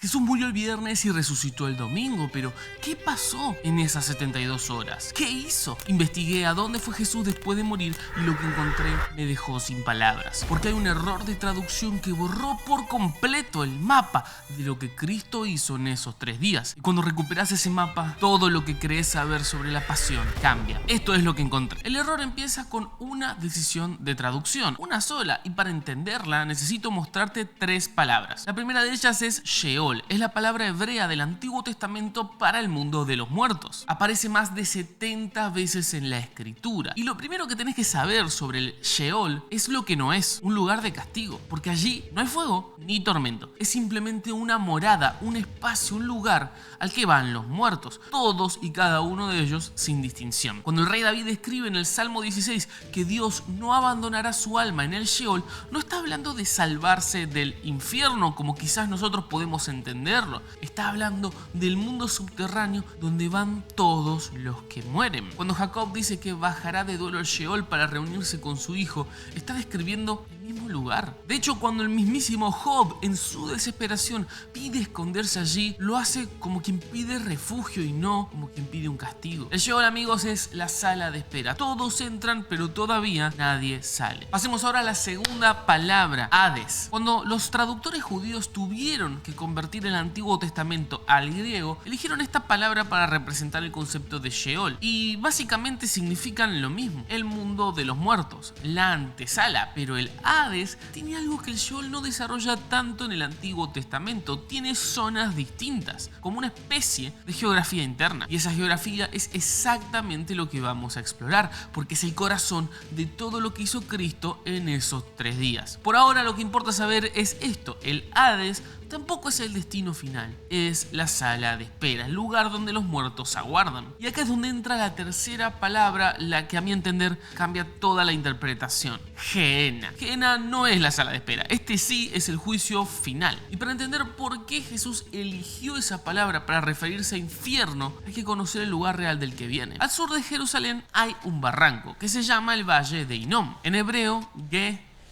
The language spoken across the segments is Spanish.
Jesús murió el viernes y resucitó el domingo, pero ¿qué pasó en esas 72 horas? ¿Qué hizo? Investigué a dónde fue Jesús después de morir y lo que encontré me dejó sin palabras. Porque hay un error de traducción que borró por completo el mapa de lo que Cristo hizo en esos 3 días. Y cuando recuperas ese mapa, todo lo que crees saber sobre la pasión cambia. Esto es lo que encontré. El error empieza con una decisión de traducción, una sola, y para entenderla necesito mostrarte 3 palabras. La primera de ellas es Sheol. Es la palabra hebrea del Antiguo Testamento para el mundo de los muertos. Aparece más de 70 veces en la escritura. Y lo primero que tenés que saber sobre el Sheol es lo que no es, un lugar de castigo, porque allí no hay fuego ni tormento. Es simplemente una morada, un espacio, un lugar al que van los muertos, todos y cada uno de ellos sin distinción. Cuando el rey David escribe en el Salmo 16 que Dios no abandonará su alma en el Sheol, no está hablando de salvarse del infierno como quizás nosotros podemos entenderlo. Está hablando del mundo subterráneo donde van todos los que mueren. Cuando Jacob dice que bajará de duelo al Sheol para reunirse con su hijo, está describiendo el mismo lugar. De hecho, cuando el mismísimo Job en su desesperación pide esconderse allí, lo hace como quien pide refugio y no como quien pide un castigo. El Sheol, amigos, es la sala de espera. Todos entran, pero todavía nadie sale. Pasemos ahora a la segunda palabra, Hades. Cuando los traductores judíos tuvieron que convertir el Antiguo Testamento al griego, eligieron esta palabra para representar el concepto de Sheol y básicamente significan lo mismo, el mundo de los muertos, la antesala, pero el Hades tiene algo que el Sheol no desarrolla tanto en el Antiguo Testamento, tiene zonas distintas, como una especie de geografía interna, y esa geografía es exactamente lo que vamos a explorar, porque es el corazón de todo lo que hizo Cristo en esos 3 días. Por ahora lo que importa saber es esto, el Hades tampoco es el destino final, es la sala de espera, el lugar donde los muertos aguardan. Y acá es donde entra la tercera palabra, la que a mi entender cambia toda la interpretación, Gehenna. Gehenna no es la sala de espera, este sí es el juicio final. Y para entender por qué Jesús eligió esa palabra para referirse a infierno, hay que conocer el lugar real del que viene. Al sur de Jerusalén hay un barranco que se llama el Valle de Hinnom, en hebreo,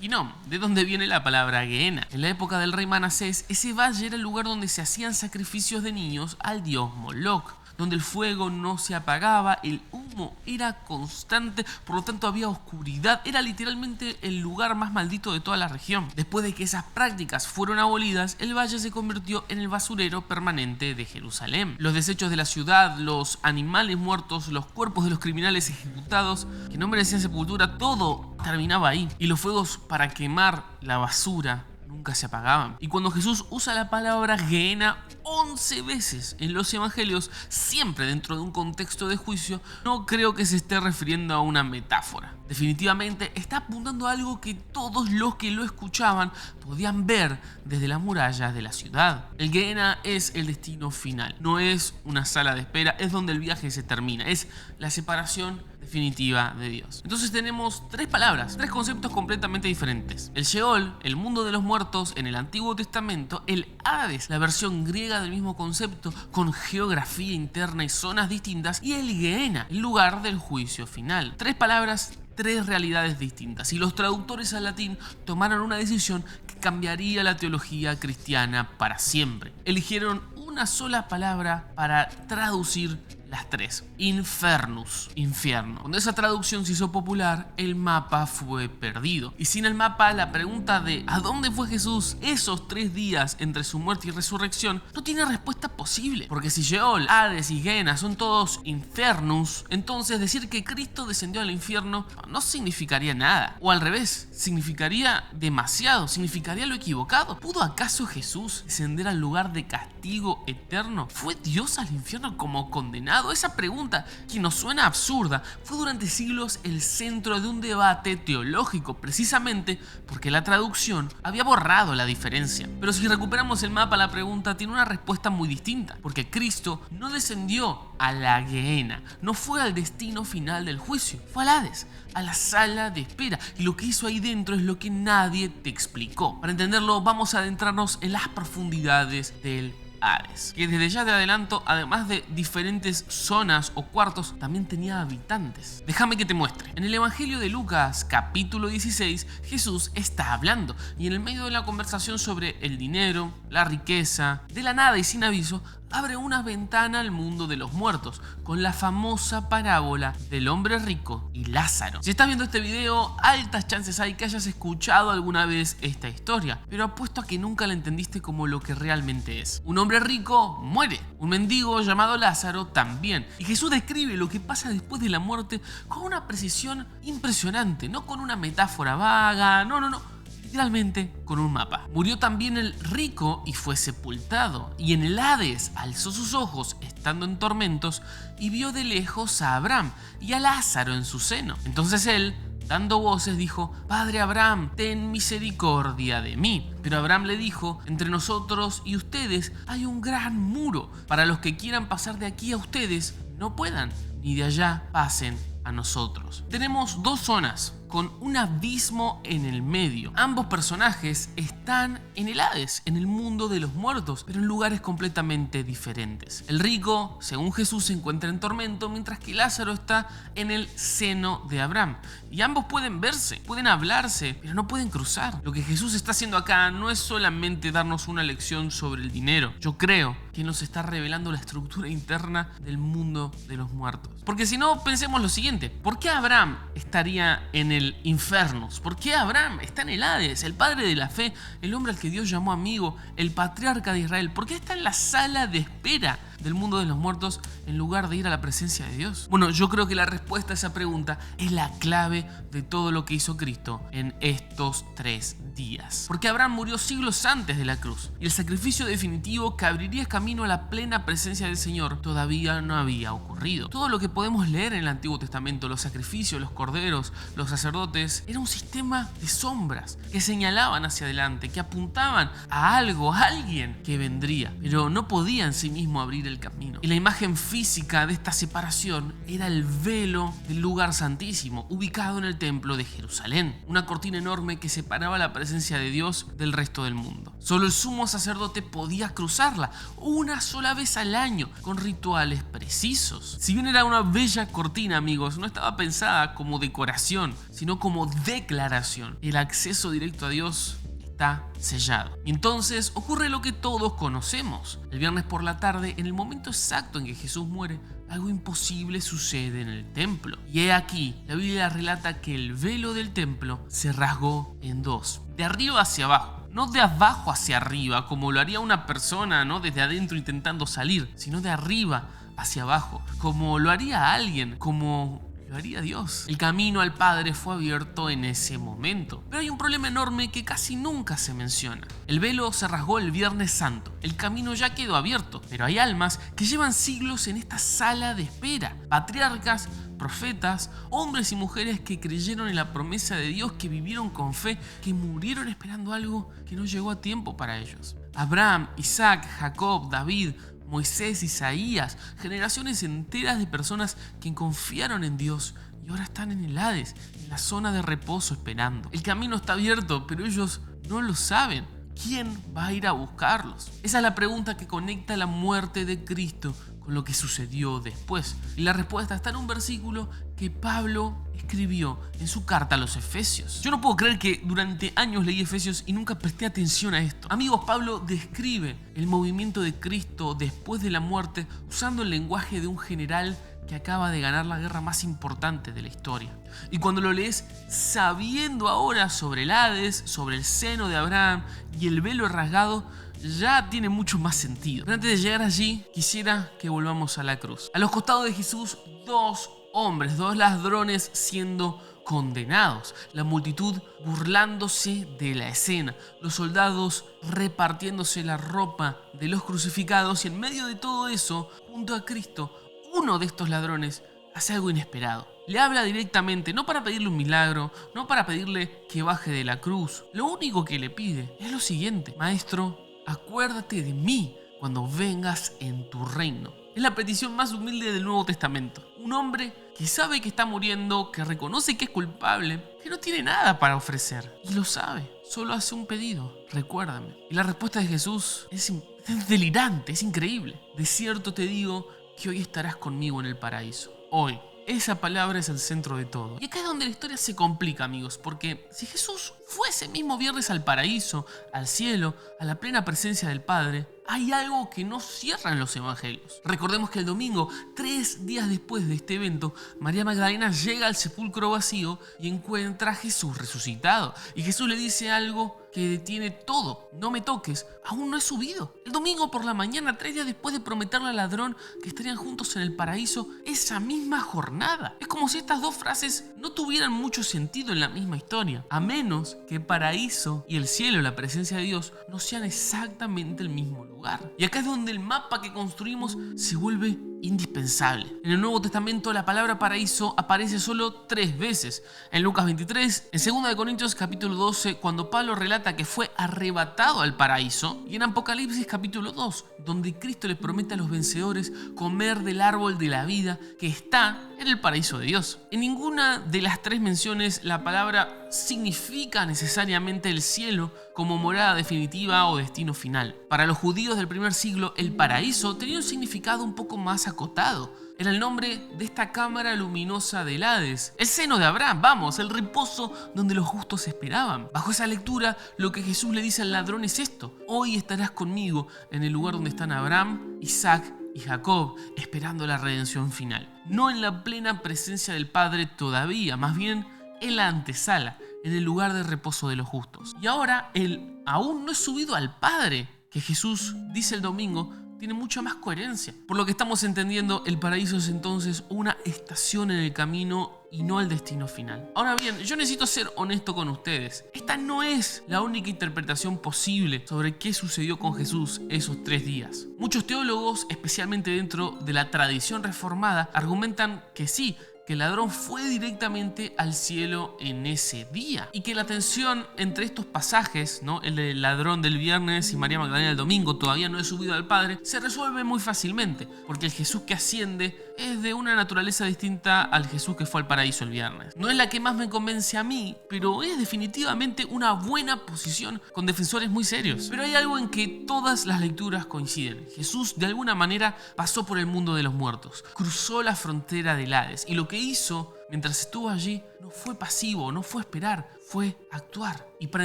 Hinnom, de donde viene la palabra Gehenna. En la época del rey Manasés, ese valle era el lugar donde se hacían sacrificios de niños al dios Moloch, donde el fuego no se apagaba, el humo era constante, por lo tanto había oscuridad, era literalmente el lugar más maldito de toda la región. Después de que esas prácticas fueron abolidas, el valle se convirtió en el basurero permanente de Jerusalén. Los desechos de la ciudad, los animales muertos, los cuerpos de los criminales ejecutados, que no merecían sepultura, todo terminaba ahí. Y los fuegos para quemar la basura nunca se apagaban. Y cuando Jesús usa la palabra Gehenna 11 veces en los evangelios, siempre dentro de un contexto de juicio, no creo que se esté refiriendo a una metáfora. Definitivamente está apuntando a algo que todos los que lo escuchaban podían ver desde las murallas de la ciudad. El Gehenna es el destino final, no es una sala de espera, es donde el viaje se termina, es la separación definitiva de Dios. Entonces tenemos 3 palabras, 3 conceptos completamente diferentes. El Sheol, el mundo de los muertos en el Antiguo Testamento, el Hades, la versión griega del mismo concepto con geografía interna y zonas distintas, y el Gehenna, el lugar del juicio final. 3 palabras, 3 realidades distintas, y los traductores al latín tomaron una decisión que cambiaría la teología cristiana para siempre. Eligieron una sola palabra para traducir las 3. Infernus, infierno. Cuando esa traducción se hizo popular, el mapa fue perdido. Y sin el mapa, la pregunta de ¿a dónde fue Jesús esos 3 días entre su muerte y resurrección? No tiene respuesta posible. Porque si Sheol, Hades y Gehenna son todos infernus, entonces decir que Cristo descendió al infierno no significaría nada. O al revés, significaría demasiado, significaría lo equivocado. ¿Pudo acaso Jesús descender al lugar de castigo eterno? ¿Fue Dios al infierno como condenado? Esa pregunta, que nos suena absurda, fue durante siglos el centro de un debate teológico, precisamente porque la traducción había borrado la diferencia. Pero si recuperamos el mapa, la pregunta tiene una respuesta muy distinta, porque Cristo no descendió a la Gehenna, no fue al destino final del juicio, fue al Hades, a la sala de espera, y lo que hizo ahí dentro es lo que nadie te explicó. Para entenderlo, vamos a adentrarnos en las profundidades del Hades, que desde ya te adelanto, además de diferentes zonas o cuartos, también tenía habitantes. Déjame que te muestre. En el Evangelio de Lucas, capítulo 16, Jesús está hablando y en el medio de la conversación sobre el dinero, la riqueza, de la nada y sin aviso, abre una ventana al mundo de los muertos, con la famosa parábola del hombre rico y Lázaro. Si estás viendo este video, altas chances hay que hayas escuchado alguna vez esta historia, pero apuesto a que nunca la entendiste como lo que realmente es. Un hombre rico muere, un mendigo llamado Lázaro también, y Jesús describe lo que pasa después de la muerte con una precisión impresionante, no con una metáfora vaga, no. Literalmente con un mapa. Murió también el rico y fue sepultado, y en el Hades alzó sus ojos estando en tormentos y vio de lejos a Abraham y a Lázaro en su seno. Entonces él, dando voces, dijo: Padre Abraham, ten misericordia de mí. Pero Abraham le dijo: entre nosotros y ustedes hay un gran muro, para los que quieran pasar de aquí a ustedes no puedan, ni de allá pasen a nosotros. Tenemos dos zonas con un abismo en el medio. Ambos personajes están en el Hades, en el mundo de los muertos, pero en lugares completamente diferentes. El rico, según Jesús, se encuentra en tormento, mientras que Lázaro está en el seno de Abraham. Y ambos pueden verse, pueden hablarse, pero no pueden cruzar. Lo que Jesús está haciendo acá no es solamente darnos una lección sobre el dinero. Yo creo que nos está revelando la estructura interna del mundo de los muertos. Porque si no, pensemos lo siguiente: ¿por qué Abraham estaría en el Infernos? ¿Por qué Abraham está en el Hades, el padre de la fe, el hombre al que Dios llamó amigo, el patriarca de Israel? ¿Por qué está en la sala de espera del mundo de los muertos en lugar de ir a la presencia de Dios? Bueno, yo creo que la respuesta a esa pregunta es la clave de todo lo que hizo Cristo en estos 3 días. Porque Abraham murió siglos antes de la cruz, y el sacrificio definitivo que abriría camino a la plena presencia del Señor todavía no había ocurrido. Todo lo que podemos leer en el Antiguo Testamento, los sacrificios, los corderos, los sacerdotes, era un sistema de sombras que señalaban hacia adelante, que apuntaban a algo, a alguien que vendría, pero no podía en sí mismo abrir el camino. Y la imagen física de esta separación era el velo del lugar santísimo, ubicado en el templo de Jerusalén, una cortina enorme que separaba la presencia de Dios del resto del mundo. Solo el sumo sacerdote podía cruzarla una sola vez al año, con rituales precisos. Si bien era una bella cortina, amigos, no estaba pensada como decoración, sino como declaración. El acceso directo a Dios está sellado. Y entonces ocurre lo que todos conocemos. El viernes por la tarde, en el momento exacto en que Jesús muere, algo imposible sucede en el templo. Y he aquí, la Biblia relata que el velo del templo se rasgó en dos, de arriba hacia abajo. No de abajo hacia arriba, como lo haría una persona, ¿no?, desde adentro intentando salir, sino de arriba hacia abajo, como lo haría alguien, como lo haría Dios. El camino al Padre fue abierto en ese momento. Pero hay un problema enorme que casi nunca se menciona. El velo se rasgó el Viernes Santo. El camino ya quedó abierto, pero hay almas que llevan siglos en esta sala de espera. Patriarcas, profetas, hombres y mujeres que creyeron en la promesa de Dios, que vivieron con fe, que murieron esperando algo que no llegó a tiempo para ellos. Abraham, Isaac, Jacob, David, Moisés, Isaías, generaciones enteras de personas que confiaron en Dios y ahora están en el Hades, en la zona de reposo esperando. El camino está abierto, pero ellos no lo saben. ¿Quién va a ir a buscarlos? Esa es la pregunta que conecta la muerte de Cristo con lo que sucedió después. Y la respuesta está en un versículo que Pablo escribió en su carta a los Efesios. Yo no puedo creer que durante años leí Efesios y nunca presté atención a esto. Amigos, Pablo describe el movimiento de Cristo después de la muerte usando el lenguaje de un general que acaba de ganar la guerra más importante de la historia. Y cuando lo lees sabiendo ahora sobre el Hades, sobre el seno de Abraham y el velo rasgado, ya tiene mucho más sentido. Pero antes de llegar allí, quisiera que volvamos a la cruz. A los costados de Jesús, dos hombres, dos ladrones siendo condenados, la multitud burlándose de la escena, los soldados repartiéndose la ropa de los crucificados, y en medio de todo eso, junto a Cristo, uno de estos ladrones hace algo inesperado. Le habla directamente, no para pedirle un milagro, no para pedirle que baje de la cruz. Lo único que le pide es lo siguiente: Maestro, acuérdate de mí cuando vengas en tu reino. Es la petición más humilde del Nuevo Testamento. Un hombre que sabe que está muriendo, que reconoce que es culpable, que no tiene nada para ofrecer. Y lo sabe, solo hace un pedido: recuérdame. Y la respuesta de Jesús es Es delirante, es increíble. De cierto te digo que hoy estarás conmigo en el paraíso. Hoy. Esa palabra es el centro de todo. Y acá es donde la historia se complica, amigos, porque si Jesús fue ese mismo viernes al paraíso, al cielo, a la plena presencia del Padre, hay algo que no cierra en los evangelios. Recordemos que el domingo, 3 días después de este evento, María Magdalena llega al sepulcro vacío y encuentra a Jesús resucitado. Y Jesús le dice algo que detiene todo. No me toques, aún no he subido. El domingo por la mañana, 3 días después de prometerle al ladrón que estarían juntos en el paraíso esa misma jornada. Es como si estas dos frases no tuvieran mucho sentido en la misma historia, a menos que paraíso y el cielo, la presencia de Dios, no sean exactamente el mismo lugar. Y acá es donde el mapa que construimos se vuelve indispensable. En el Nuevo Testamento la palabra paraíso aparece solo 3 veces. En Lucas 23, en 2 Corintios capítulo 12, cuando Pablo relata que fue arrebatado al paraíso, y en Apocalipsis capítulo 2, donde Cristo les promete a los vencedores comer del árbol de la vida que está en el paraíso de Dios. En ninguna de las 3 menciones la palabra significa necesariamente el cielo como morada definitiva o destino final. Para los judíos del primer siglo, el paraíso tenía un significado un poco más acotado. Era el nombre de esta cámara luminosa del Hades, el seno de Abraham, vamos, el reposo donde los justos esperaban. Bajo esa lectura, lo que Jesús le dice al ladrón es esto: hoy estarás conmigo en el lugar donde están Abraham, Isaac y Jacob, esperando la redención final. No en la plena presencia del Padre todavía, más bien en la antesala, en el lugar de reposo de los justos. Y ahora él aún no es subido al Padre, que Jesús dice el domingo, tiene mucha más coherencia. Por lo que estamos entendiendo, el paraíso es entonces una estación en el camino y no el destino final. Ahora bien, yo necesito ser honesto con ustedes. Esta no es la única interpretación posible sobre qué sucedió con Jesús esos 3 días. Muchos teólogos, especialmente dentro de la tradición reformada, argumentan que sí, que el ladrón fue directamente al cielo en ese día y que la tensión entre estos pasajes, ¿no?, el del ladrón del viernes y María Magdalena del domingo, todavía no he subido al Padre, se resuelve muy fácilmente, porque el Jesús que asciende es de una naturaleza distinta al Jesús que fue al paraíso el viernes. No es la que más me convence a mí, pero es definitivamente una buena posición con defensores muy serios. Pero hay algo en que todas las lecturas coinciden. Jesús de alguna manera pasó por el mundo de los muertos, cruzó la frontera del Hades, y lo que hizo mientras estuvo allí no fue pasivo, no fue esperar, fue actuar. Y para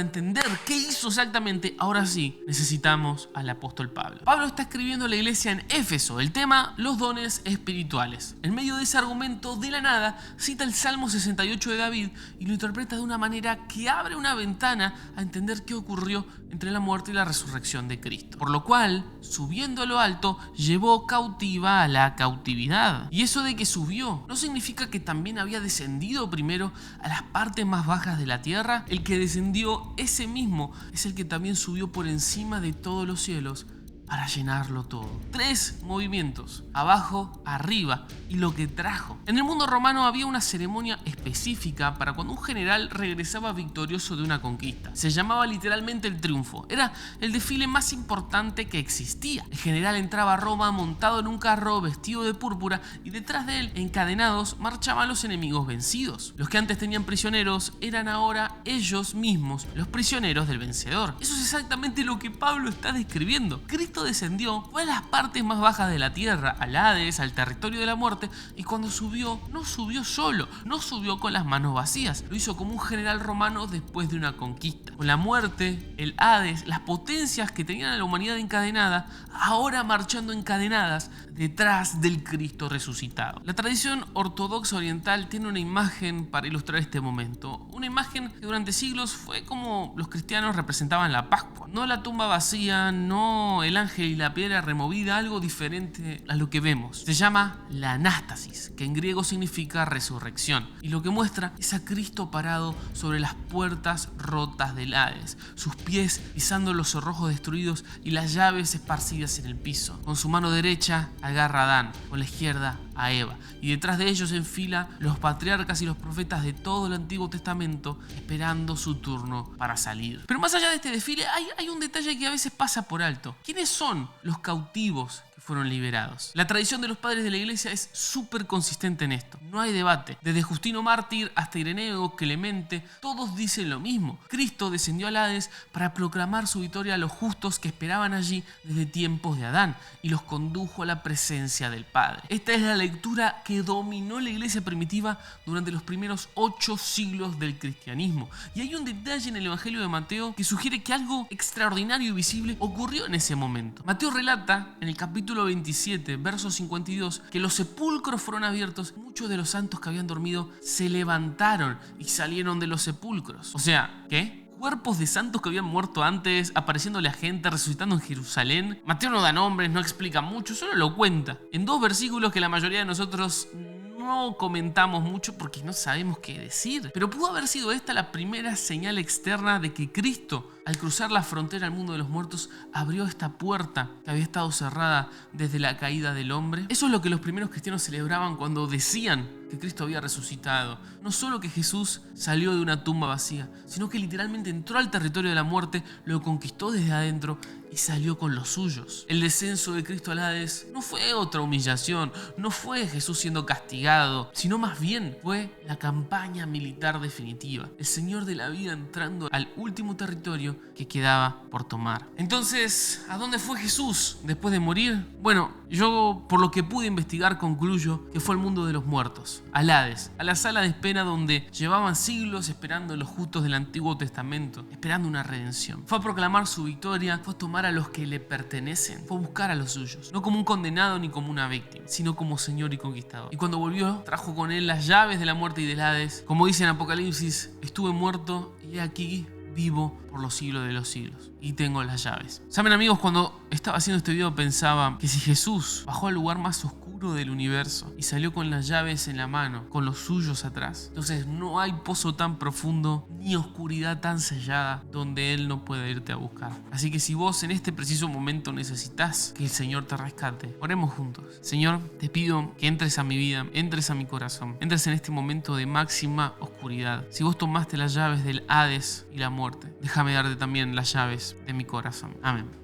entender qué hizo exactamente, ahora sí, necesitamos al apóstol Pablo. Pablo está escribiendo a la iglesia en Éfeso, el tema los dones espirituales. En medio de ese argumento, de la nada, cita el Salmo 68 de David y lo interpreta de una manera que abre una ventana a entender qué ocurrió entre la muerte y la resurrección de Cristo. Por lo cual, subiendo a lo alto, llevó cautiva a la cautividad. Y eso de que subió no significa que también había descendido primero a las partes más bajas de la tierra. El que descendió ese mismo es el que también subió por encima de todos los cielos para llenarlo todo. 3 movimientos, abajo, arriba, y lo que trajo. En el mundo romano había una ceremonia específica para cuando un general regresaba victorioso de una conquista. Se llamaba literalmente el triunfo. Era el desfile más importante que existía. El general entraba a Roma montado en un carro vestido de púrpura y detrás de él, encadenados, marchaban los enemigos vencidos. Los que antes tenían prisioneros eran ahora ellos mismos los prisioneros del vencedor. Eso es exactamente lo que Pablo está describiendo. Cristo descendió, fue a las partes más bajas de la tierra, al Hades, al territorio de la muerte, y cuando subió, no subió solo, no subió con las manos vacías, lo hizo como un general romano después de una conquista. Con la muerte, el Hades, las potencias que tenían a la humanidad encadenada, ahora marchando encadenadas detrás del Cristo resucitado. La tradición ortodoxa oriental tiene una imagen para ilustrar este momento, una imagen que durante siglos fue como los cristianos representaban la Pascua. No la tumba vacía, no el ángel y la piedra removida, algo diferente a lo que vemos. Se llama la anástasis, que en griego significa resurrección, y lo que muestra es a Cristo parado sobre las puertas rotas del Hades, sus pies pisando los cerrojos destruidos y las llaves esparcidas en el piso. Con su mano derecha agarra a Adán, con la izquierda a Eva, y detrás de ellos en fila los patriarcas y los profetas de todo el Antiguo Testamento esperando su turno para salir. Pero más allá de este desfile hay un detalle que a veces pasa por alto. ¿Quiénes son los cautivos que fueron liberados. La tradición de los padres de la iglesia es súper consistente en esto. No hay debate. Desde Justino Mártir hasta Ireneo, Clemente, todos dicen lo mismo. Cristo descendió al Hades para proclamar su victoria a los justos que esperaban allí desde tiempos de Adán y los condujo a la presencia del Padre. Esta es la lectura que dominó la iglesia primitiva durante los primeros 8 siglos del cristianismo. Y hay un detalle en el Evangelio de Mateo que sugiere que algo extraordinario y visible ocurrió en ese momento. Mateo relata en el capítulo 27, verso 52, que los sepulcros fueron abiertos. Muchos de los santos que habían dormido se levantaron y salieron de los sepulcros. O sea, ¿qué? Cuerpos de santos que habían muerto antes, apareciéndole a gente, resucitando en Jerusalén. Mateo no da nombres, no explica mucho, solo lo cuenta. En 2 versículos que la mayoría de nosotros no comentamos mucho porque no sabemos qué decir. Pero pudo haber sido esta la primera señal externa de que Cristo, al cruzar la frontera al mundo de los muertos, abrió esta puerta que había estado cerrada desde la caída del hombre. Eso es lo que los primeros cristianos celebraban cuando decían que Cristo había resucitado. No solo que Jesús salió de una tumba vacía, sino que literalmente entró al territorio de la muerte, lo conquistó desde adentro y salió con los suyos. El descenso de Cristo al Hades no fue otra humillación, no fue Jesús siendo castigado, sino más bien fue la campaña militar definitiva. El Señor de la vida entrando al último territorio que quedaba por tomar. Entonces, ¿a dónde fue Jesús después de morir? Bueno, yo por lo que pude investigar concluyo que fue al mundo de los muertos, al Hades, a la sala de espera donde llevaban siglos esperando los justos del Antiguo Testamento, esperando una redención. Fue a proclamar su victoria, fue a tomar a los que le pertenecen, fue a buscar a los suyos, no como un condenado ni como una víctima, sino como Señor y conquistador. Y cuando volvió, trajo con él las llaves de la muerte y del Hades. Como dice en Apocalipsis, estuve muerto y he aquí vivo por los siglos de los siglos y tengo las llaves. Saben, amigos, cuando estaba haciendo este video pensaba que si Jesús bajó al lugar más oscuro del universo y salió con las llaves en la mano, con los suyos atrás, entonces no hay pozo tan profundo ni oscuridad tan sellada donde Él no pueda irte a buscar. Así que si vos en este preciso momento necesitas que el Señor te rescate, oremos juntos. Señor, te pido que entres a mi vida, entres a mi corazón, entres en este momento de máxima oscuridad. Si vos tomaste las llaves del Hades y la muerte, déjame darte también las llaves de mi corazón. Amén.